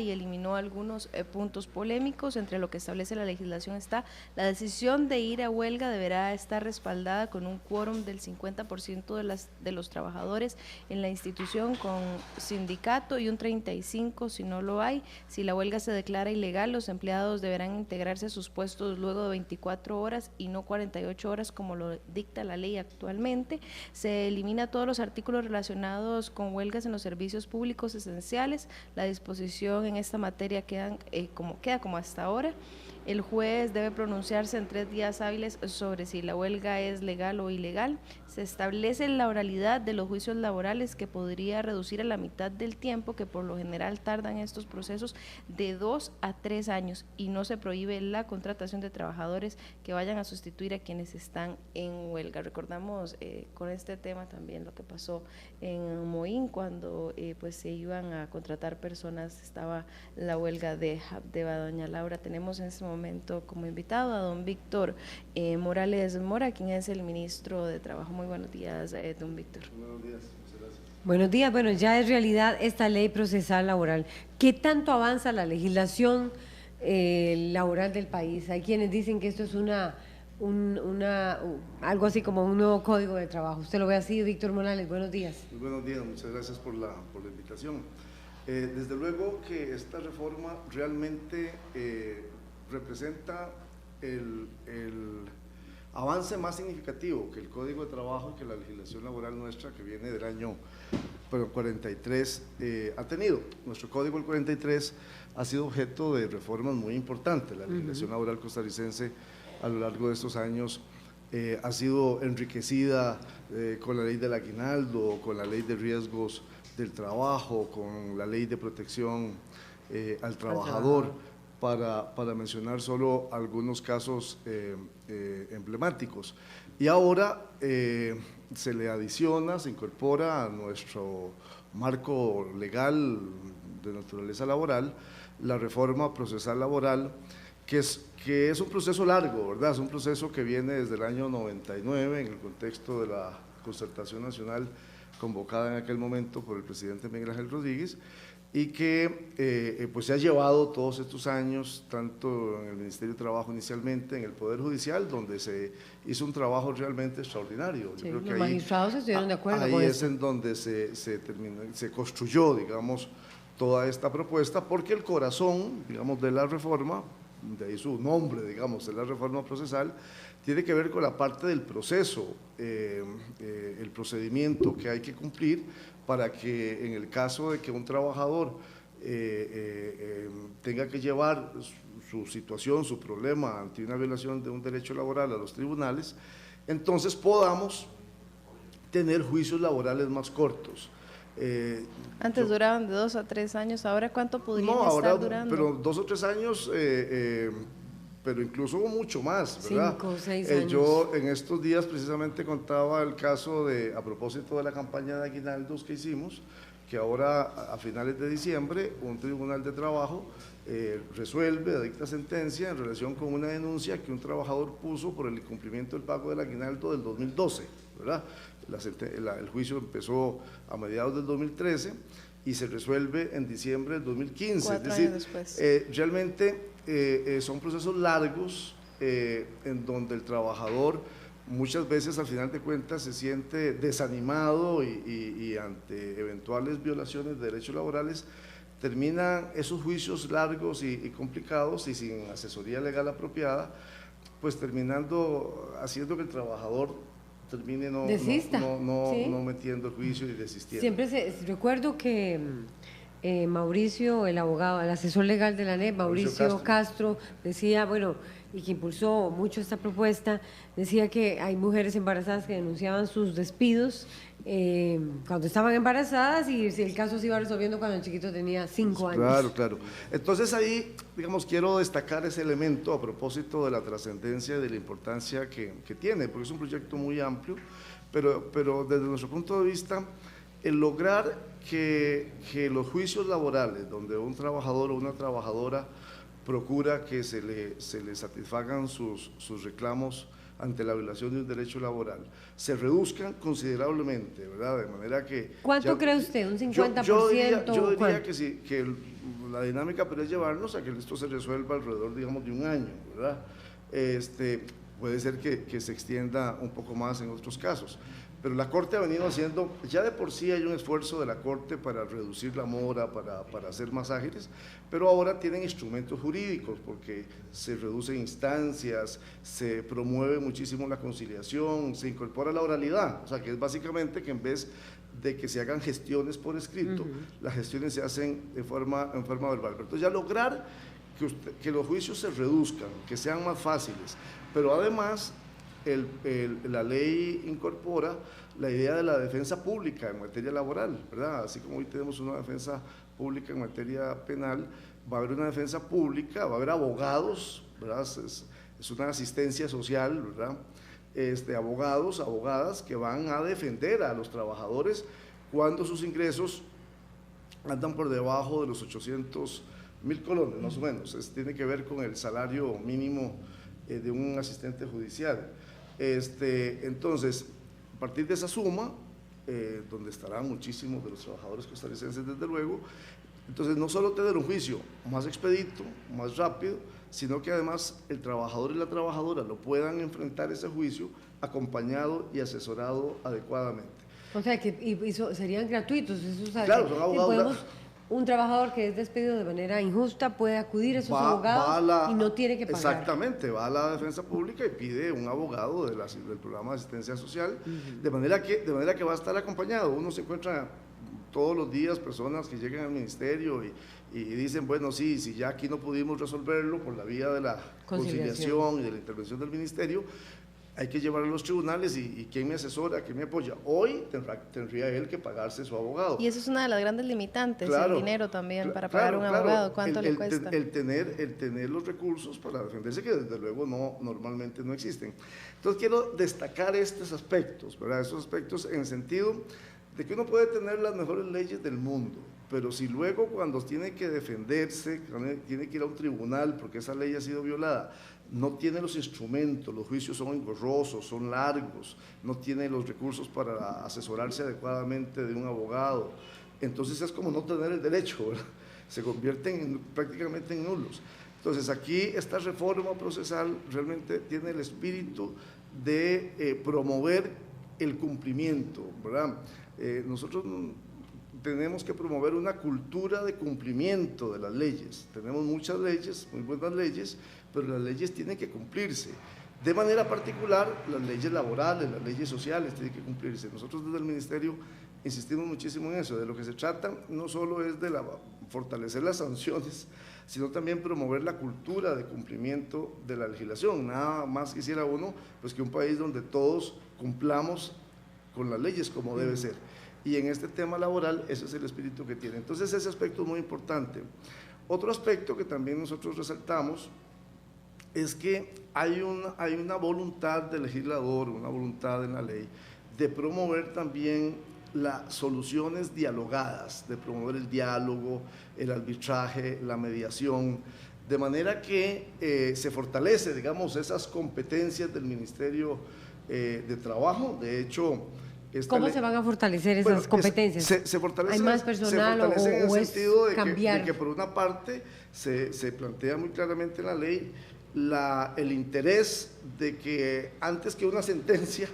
y eliminó algunos puntos polémicos. Entre lo que establece la legislación está: la decisión de ir a huelga deberá estar respaldada con un quórum del 50% de los trabajadores en la institución con sindicato y un 35% si no lo hay. Si la huelga se declara ilegal, los empleados deberán integrarse a sus puestos luego de 24 horas y no 48 horas como lo dicta la ley actualmente. Se elimina todos los artículos relacionados con huelgas en los servicios públicos esenciales. La disposición en esta materia queda como hasta ahora. El juez debe pronunciarse en 3 días hábiles sobre si la huelga es legal o ilegal. Se establece la oralidad de los juicios laborales, que podría reducir a la mitad del tiempo que por lo general tardan estos procesos, de 2 a 3 años, y no se prohíbe la contratación de trabajadores que vayan a sustituir a quienes están en huelga. Recordamos con este tema también lo que pasó en Moín cuando pues se iban a contratar personas, estaba la huelga de doña Laura. Tenemos en este momento como invitado a don Víctor Morales Mora, quien es el ministro de Trabajo. Muy buenos días, don Víctor. Buenos días, muchas gracias. Buenos días. Bueno, ya es realidad esta ley procesal laboral. ¿Qué tanto avanza la legislación laboral del país? Hay quienes dicen que esto es algo así como un nuevo código de trabajo. ¿Usted lo ve así, Víctor Morales? Buenos días. Muy buenos días, muchas gracias por la invitación. Desde luego que esta reforma realmente representa el avance más significativo que el Código de Trabajo y que la legislación laboral nuestra, que viene del año 43, ha tenido. Nuestro Código, el 43, ha sido objeto de reformas muy importantes. La legislación laboral costarricense a lo largo de estos años ha sido enriquecida con la ley del aguinaldo, con la ley de riesgos del trabajo, con la ley de protección al trabajador, para mencionar solo algunos casos emblemáticos. Y ahora se le adiciona, se incorpora a nuestro marco legal de naturaleza laboral la reforma procesal laboral, que es un proceso largo, ¿verdad? Es un proceso que viene desde el año 99 en el contexto de la concertación nacional convocada en aquel momento por el presidente Miguel Ángel Rodríguez, y que pues se ha llevado todos estos años, tanto en el Ministerio de Trabajo inicialmente, en el Poder Judicial, donde se hizo un trabajo realmente extraordinario. Sí, Yo creo que los magistrados estuvieron de acuerdo con eso. ahí es en donde se construyó, digamos, toda esta propuesta, porque el corazón, digamos, de la reforma, de ahí su nombre, digamos, de la reforma procesal, tiene que ver con la parte del proceso, el procedimiento que hay que cumplir para que en el caso de que un trabajador tenga que llevar su situación, su problema ante una violación de un derecho laboral a los tribunales, entonces podamos tener juicios laborales más cortos. Antes duraban de 2 a 3 años, ¿ahora cuánto podrían estar durando? Pero 2 o 3 años, pero incluso mucho más, ¿verdad? 5 o 6 años. Yo en estos días precisamente contaba el caso a propósito de la campaña de aguinaldos que hicimos, que ahora a finales de diciembre un tribunal de trabajo resuelve, dicta sentencia en relación con una denuncia que un trabajador puso por el incumplimiento del pago del aguinaldo del 2012, ¿verdad? El juicio empezó a mediados del 2013 y se resuelve en diciembre del 2015. 4 es años decir, después. Realmente son procesos largos en donde el trabajador muchas veces al final de cuentas se siente desanimado y ante eventuales violaciones de derechos laborales terminan esos juicios largos y complicados y sin asesoría legal apropiada, pues terminando haciendo que el trabajador termine no metiendo el juicio y desistiendo. Recuerdo que Mauricio, el abogado, el asesor legal de la ANEP, Mauricio Castro, decía, bueno, y que impulsó mucho esta propuesta, decía que hay mujeres embarazadas que denunciaban sus despidos cuando estaban embarazadas y si el caso se iba resolviendo cuando el chiquito tenía 5 años. Claro, claro. Entonces ahí, digamos, quiero destacar ese elemento a propósito de la trascendencia y de la importancia que tiene, porque es un proyecto muy amplio, pero desde nuestro punto de vista, el lograr que los juicios laborales, donde un trabajador o una trabajadora procura que se le satisfagan sus reclamos ante la violación de un derecho laboral se reduzcan considerablemente, ¿verdad? De manera que... ¿Cuánto cree usted? ¿Un 50%? Yo diría que sí, que la dinámica puede llevarnos a que esto se resuelva alrededor, digamos, de un año, ¿verdad? Puede ser que se extienda un poco más en otros casos. Pero la Corte ha venido haciendo, ya de por sí hay un esfuerzo de la Corte para reducir la mora, para ser más ágiles, pero ahora tienen instrumentos jurídicos porque se reducen instancias, se promueve muchísimo la conciliación, se incorpora la oralidad, o sea que es básicamente que en vez de que se hagan gestiones por escrito, las gestiones se hacen en forma verbal. Entonces ya lograr que los juicios se reduzcan, que sean más fáciles, pero además la ley incorpora la idea de la defensa pública en materia laboral, ¿verdad? Así como hoy tenemos una defensa pública en materia penal, va a haber una defensa pública, va a haber abogados, ¿verdad? Es una asistencia social, ¿verdad? Abogados, abogadas que van a defender a los trabajadores cuando sus ingresos andan por debajo de los 800.000 colones, más o menos. Tiene que ver con el salario mínimo de un asistente judicial. Entonces, a partir de esa suma, donde estarán muchísimos de los trabajadores costarricenses desde luego, entonces no solo tener un juicio más expedito, más rápido, sino que además el trabajador y la trabajadora lo puedan enfrentar ese juicio acompañado y asesorado adecuadamente. O sea, que serían gratuitos, eso, claro, son abogados. Un trabajador que es despedido de manera injusta puede acudir a esos abogados y no tiene que pagar. Exactamente, va a la defensa pública y pide un abogado del programa de asistencia social, de manera que va a estar acompañado. Uno se encuentra todos los días personas que llegan al ministerio y dicen, bueno, sí, si ya aquí no pudimos resolverlo por la vía de la conciliación y de la intervención del ministerio, hay que llevarlo a los tribunales y ¿quién me asesora? ¿Quién me apoya? Hoy tendría él que pagarse su abogado. Y eso es una de las grandes limitantes, claro, el dinero también para pagar un abogado. ¿Cuánto le cuesta? El tener los recursos para defenderse, que desde luego normalmente no existen. Entonces quiero destacar estos aspectos, ¿verdad? Estos aspectos en el sentido de que uno puede tener las mejores leyes del mundo, pero si luego cuando tiene que defenderse, tiene que ir a un tribunal porque esa ley ha sido violada, no tiene los instrumentos, los juicios son engorrosos, son largos, no tiene los recursos para asesorarse adecuadamente de un abogado, entonces es como no tener el derecho, ¿verdad? Se convierten prácticamente en nulos. Entonces aquí esta reforma procesal realmente tiene el espíritu de promover el cumplimiento, ¿verdad? Nosotros tenemos que promover una cultura de cumplimiento de las leyes. Tenemos muchas leyes, muy buenas leyes, pero las leyes tienen que cumplirse. De manera particular, las leyes laborales, las leyes sociales tienen que cumplirse. Nosotros desde el Ministerio insistimos muchísimo en eso. De lo que se trata no solo es de fortalecer las sanciones, sino también promover la cultura de cumplimiento de la legislación. Nada más quisiera uno, pues que un país donde todos cumplamos con las leyes como debe ser. Y en este tema laboral, ese es el espíritu que tiene. Entonces, ese aspecto es muy importante. Otro aspecto que también nosotros resaltamos es que hay una voluntad del legislador, una voluntad en la ley, de promover también las soluciones dialogadas, de promover el diálogo, el arbitraje, la mediación, de manera que se fortalece, digamos, esas competencias del Ministerio de Trabajo. De hecho, ¿cómo se van a fortalecer esas competencias? Se fortalece, ¿hay más personal o en el sentido de cambiar? De que por una parte se plantea muy claramente en la ley el interés de que antes que una sentencia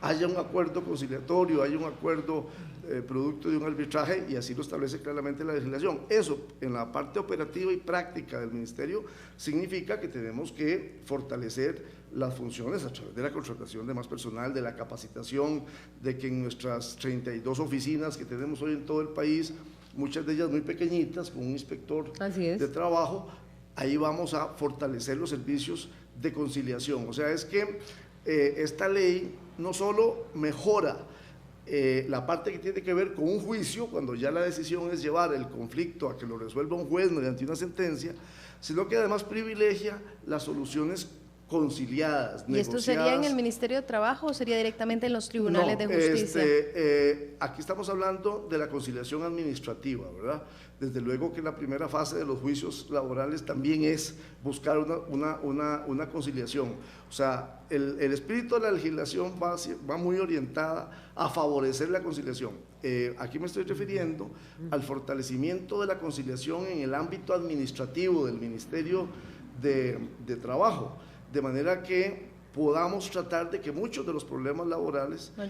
haya un acuerdo conciliatorio, haya un acuerdo producto de un arbitraje, y así lo establece claramente la legislación. Eso, en la parte operativa y práctica del Ministerio, significa que tenemos que fortalecer las funciones a través de la contratación de más personal, de la capacitación, de que en nuestras 32 oficinas que tenemos hoy en todo el país, muchas de ellas muy pequeñitas, con un inspector de trabajo, ahí vamos a fortalecer los servicios de conciliación. O sea, es que esta ley no solo mejora la parte que tiene que ver con un juicio, cuando ya la decisión es llevar el conflicto a que lo resuelva un juez mediante una sentencia, sino que además privilegia las soluciones conciliadas, ¿Y esto sería en el Ministerio de Trabajo o sería directamente en los tribunales de justicia? Aquí estamos hablando de la conciliación administrativa, ¿verdad? Desde luego que la primera fase de los juicios laborales también es buscar una conciliación. O sea, el espíritu de la legislación va muy orientada a favorecer la conciliación. Aquí me estoy refiriendo al fortalecimiento de la conciliación en el ámbito administrativo del Ministerio de Trabajo, de manera que podamos tratar de que muchos de los problemas laborales no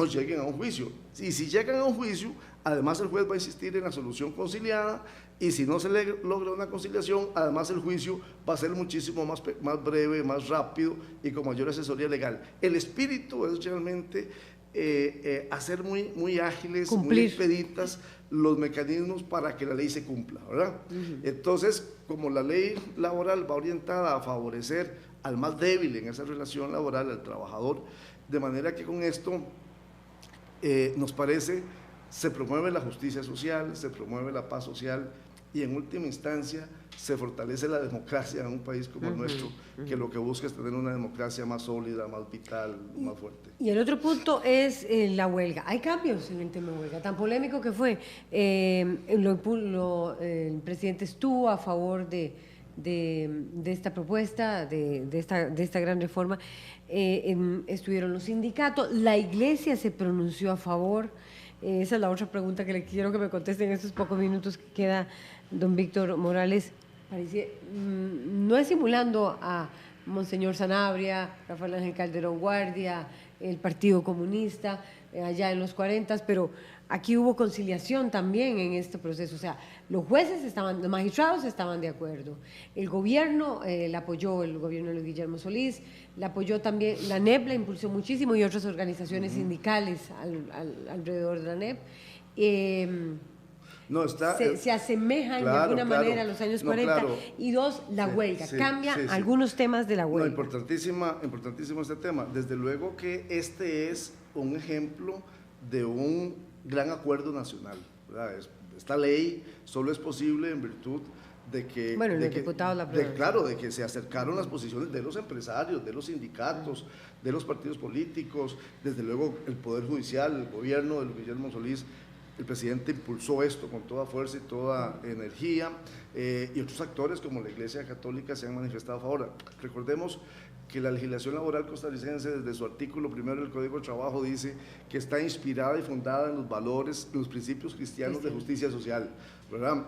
lleguen a un juicio. Y si llegan a un juicio, además el juez va a insistir en la solución conciliada, y si no se logra una conciliación, además el juicio va a ser muchísimo más breve, más rápido y con mayor asesoría legal. El espíritu es realmente hacer muy ágiles, cumplir, muy expeditas los mecanismos para que la ley se cumpla, ¿verdad? Entonces, como la ley laboral va orientada a favorecer al más débil en esa relación laboral, al trabajador, de manera que con esto nos parece, se promueve la justicia social, se promueve la paz social y en última instancia se fortalece la democracia en un país como el nuestro, que lo que busca es tener una democracia más sólida, más vital, más fuerte. Y el otro punto es la huelga. Hay cambios en el tema de huelga, tan polémico que fue. El presidente estuvo a favor de esta propuesta, de esta gran reforma. Estuvieron los sindicatos, la iglesia se pronunció a favor. Esa es la otra pregunta que le quiero que me conteste en estos pocos minutos que queda, don Víctor Morales. No es simulando a Monseñor Sanabria, Rafael Ángel Calderón Guardia, el Partido Comunista, allá en los 40, pero aquí hubo conciliación también en este proceso. O sea, los magistrados estaban de acuerdo. El gobierno la apoyó, el gobierno de Luis Guillermo Solís, la apoyó también, la ANEP la impulsó muchísimo y otras organizaciones sindicales alrededor de la ANEP. Se asemejan de alguna manera a los años 40. Y dos, la huelga. Cambia algunos temas de la huelga. Importantísimo este tema. Desde luego que este es un ejemplo de un gran acuerdo nacional, ¿verdad? Esta ley solo es posible en virtud de que, de que se acercaron las posiciones de los empresarios, de los sindicatos, de los partidos políticos, desde luego el Poder Judicial, el gobierno de Luis Guillermo Solís. El presidente impulsó esto con toda fuerza y toda energía, y otros actores como la Iglesia Católica se han manifestado a favor. Recordemos que la legislación laboral costarricense, desde su artículo primero del Código de Trabajo, dice que está inspirada y fundada en los valores, en los principios cristianos de justicia social, ¿verdad?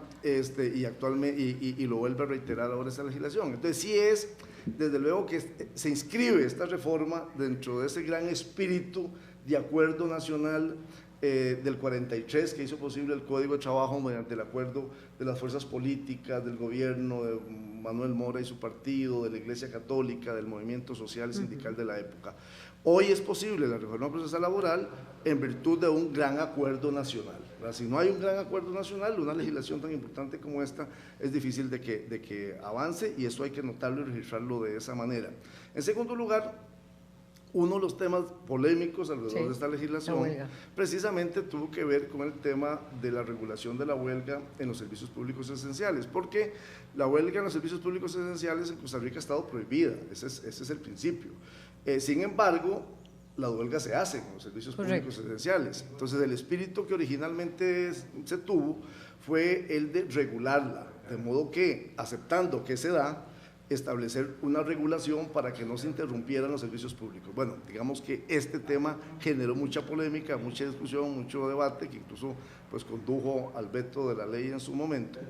Y actualmente, y lo vuelve a reiterar ahora esta legislación. Entonces sí es, desde luego que se inscribe esta reforma dentro de ese gran espíritu de acuerdo nacional del 43, que hizo posible el Código de Trabajo mediante el acuerdo de las fuerzas políticas, del gobierno de Manuel Mora y su partido, de la Iglesia Católica, del movimiento social y sindical de la época. Hoy es posible la reforma procesal laboral en virtud de un gran acuerdo nacional, ¿verdad? Si no hay un gran acuerdo nacional, una legislación tan importante como esta es difícil de que avance, y eso hay que notarlo y registrarlo de esa manera. En segundo lugar, uno de los temas polémicos alrededor de esta legislación precisamente tuvo que ver con el tema de la regulación de la huelga en los servicios públicos esenciales, porque la huelga en los servicios públicos esenciales en Costa Rica ha estado prohibida, ese es el principio. Sin embargo, la huelga se hace en los servicios públicos esenciales. Entonces, el espíritu que originalmente se tuvo fue el de regularla, de modo que, aceptando que se da, establecer una regulación para que no se interrumpieran los servicios públicos. Bueno, digamos que este tema generó mucha polémica, mucha discusión, mucho debate, que incluso pues condujo al veto de la ley en su momento.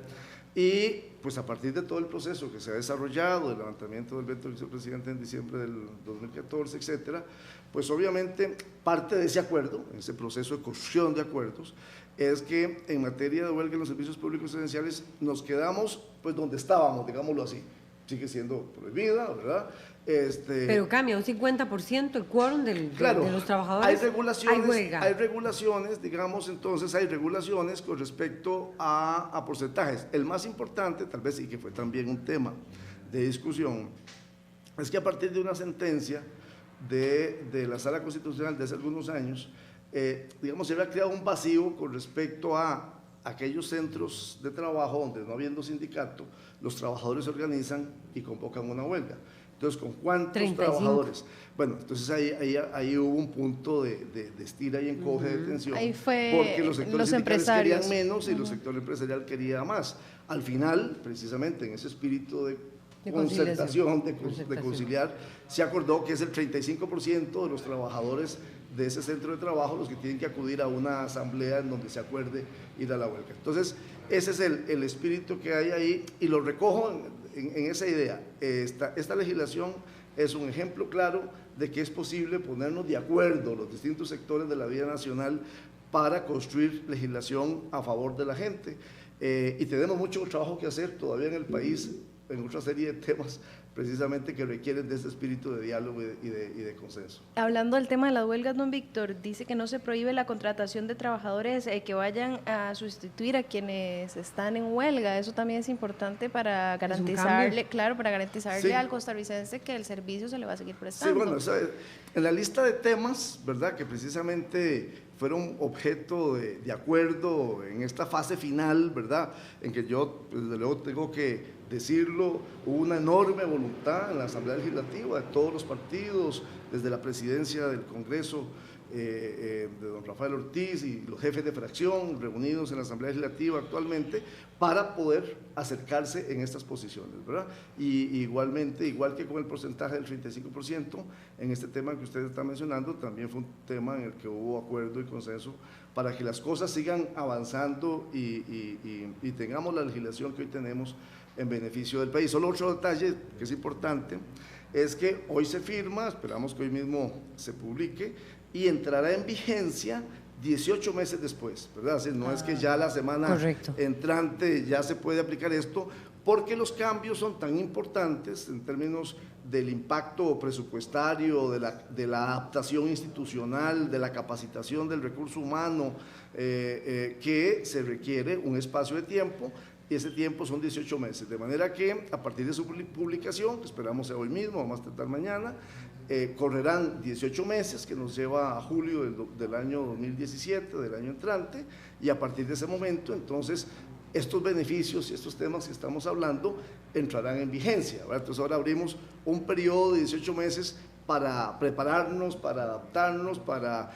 Y pues a partir de todo el proceso que se ha desarrollado, el levantamiento del veto del vicepresidente en diciembre del 2014, etcétera, pues obviamente parte de ese acuerdo, ese proceso de construcción de acuerdos, es que en materia de huelga en los servicios públicos esenciales nos quedamos pues donde estábamos, digámoslo así. Sigue siendo prohibida, ¿verdad? Pero cambia un 50% el quórum de los trabajadores. Hay regulaciones, digamos, entonces hay regulaciones con respecto a porcentajes. El más importante, tal vez, y que fue también un tema de discusión, es que a partir de una sentencia de la Sala Constitucional de hace algunos años, digamos, se había creado un vacío con respecto a aquellos centros de trabajo donde no habiendo sindicato, los trabajadores se organizan y convocan una huelga. Entonces, ¿con cuántos 35. trabajadores? Bueno, entonces ahí hubo un punto de estira y encoge de tensión. Ahí fue porque los sectores los sindicales empresarios querían menos y los sectores empresariales querían más. Al final, precisamente en ese espíritu de concertación, de conciliar, se acordó que es el 35% de los trabajadores de ese centro de trabajo los que tienen que acudir a una asamblea en donde se acuerde ir a la huelga. Entonces, ese es el espíritu que hay ahí y lo recojo en esa idea. Esta legislación es un ejemplo claro de que es posible ponernos de acuerdo los distintos sectores de la vida nacional para construir legislación a favor de la gente. Y tenemos mucho trabajo que hacer todavía en el país, en otra serie de temas precisamente que requieren de ese espíritu de diálogo y de consenso. Hablando del tema de las huelgas, don Víctor, dice que no se prohíbe la contratación de trabajadores que vayan a sustituir a quienes están en huelga. Eso también es importante para garantizarle, claro, para garantizarle sí. al costarricense que el servicio se le va a seguir prestando. Sí, bueno, en la lista de temas, ¿verdad?, que precisamente fueron objeto de acuerdo en esta fase final, ¿verdad?, en que yo, desde luego, tengo que decirlo, hubo una enorme voluntad en la Asamblea Legislativa de todos los partidos, desde la presidencia del Congreso, de don Rafael Ortiz y los jefes de fracción reunidos en la Asamblea Legislativa actualmente para poder acercarse en estas posiciones, ¿verdad? Y igualmente, igual que con el porcentaje del 35%, en este tema que usted está mencionando, también fue un tema en el que hubo acuerdo y consenso para que las cosas sigan avanzando y tengamos la legislación que hoy tenemos en beneficio del país. Solo otro detalle que es importante es que hoy se firma, esperamos que hoy mismo se publique, y entrará en vigencia 18 meses después, ¿verdad? Así, no es que ya la semana correcto. entrante ya se puede aplicar esto, porque los cambios son tan importantes en términos del impacto presupuestario, de la adaptación institucional, de la capacitación del recurso humano, que se requiere un espacio de tiempo, y ese tiempo son 18 meses, de manera que a partir de su publicación, que esperamos sea hoy mismo o más tarde mañana, correrán 18 meses, que nos lleva a julio del año 2017, del año entrante, y a partir de ese momento, entonces, estos beneficios y estos temas que estamos hablando entrarán en vigencia, ¿verdad? Entonces ahora abrimos un periodo de 18 meses para prepararnos, para adaptarnos, para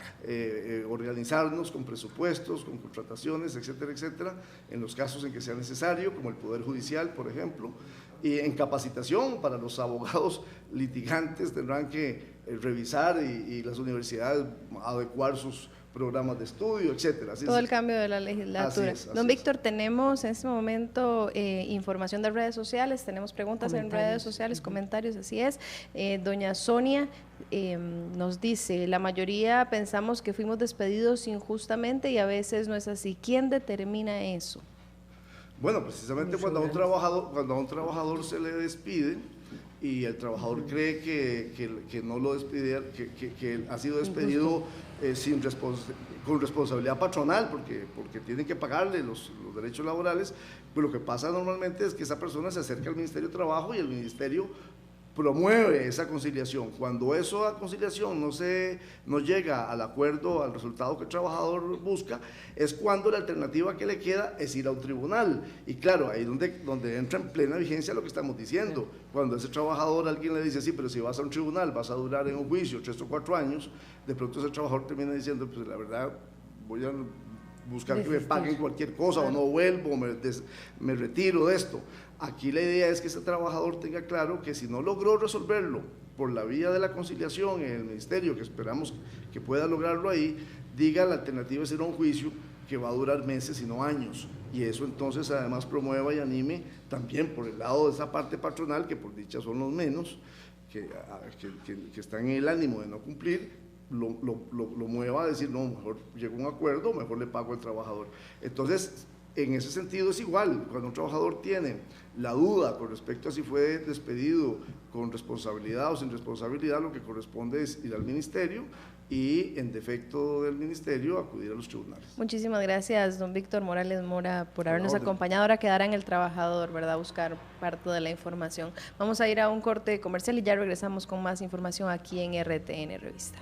organizarnos con presupuestos, con contrataciones, etcétera, etcétera, en los casos en que sea necesario, como el Poder Judicial, por ejemplo, y en capacitación para los abogados litigantes tendrán que revisar y las universidades adecuar sus programas de estudio, etcétera. Todo el cambio de la legislatura. Don Víctor, tenemos en este momento información de redes sociales, tenemos preguntas en redes sociales, comentarios, así es. Doña Sonia nos dice, la mayoría pensamos que fuimos despedidos injustamente y a veces no es así. ¿Quién determina eso? Bueno, precisamente cuando a un trabajador se le despide y el trabajador cree que no lo despidieron, que ha sido despedido con responsabilidad patronal, porque tienen que pagarle los derechos laborales, pues lo que pasa normalmente es que esa persona se acerca al Ministerio de Trabajo y el Ministerio promueve esa conciliación. Cuando esa conciliación no llega al acuerdo, al resultado que el trabajador busca, es cuando la alternativa que le queda es ir a un tribunal. Y claro, ahí es donde entra en plena vigencia lo que estamos diciendo. Cuando a ese trabajador alguien le dice, sí, pero si vas a un tribunal vas a durar en un juicio 3 o 4 años, de pronto ese trabajador termina diciendo, pues la verdad voy a buscar que me paguen cualquier cosa o no vuelvo, me retiro de esto. Aquí la idea es que ese trabajador tenga claro que si no logró resolverlo por la vía de la conciliación en el ministerio, que esperamos que pueda lograrlo ahí, diga la alternativa es ir a un juicio que va a durar meses y no años, y eso entonces además promueva y anime también por el lado de esa parte patronal, que por dicha son los menos, que están en el ánimo de no cumplir, lo mueva a decir, no, mejor llego a un acuerdo, mejor le pago al trabajador. Entonces, en ese sentido es igual, cuando un trabajador tiene la duda con respecto a si fue despedido con responsabilidad o sin responsabilidad, lo que corresponde es ir al ministerio y, en defecto del ministerio, acudir a los tribunales. Muchísimas gracias, don Víctor Morales Mora, por habernos acompañado. Ahora quedará en el trabajador, ¿verdad?, buscar parte de la información. Vamos a ir a un corte comercial y ya regresamos con más información aquí en RTN Revista.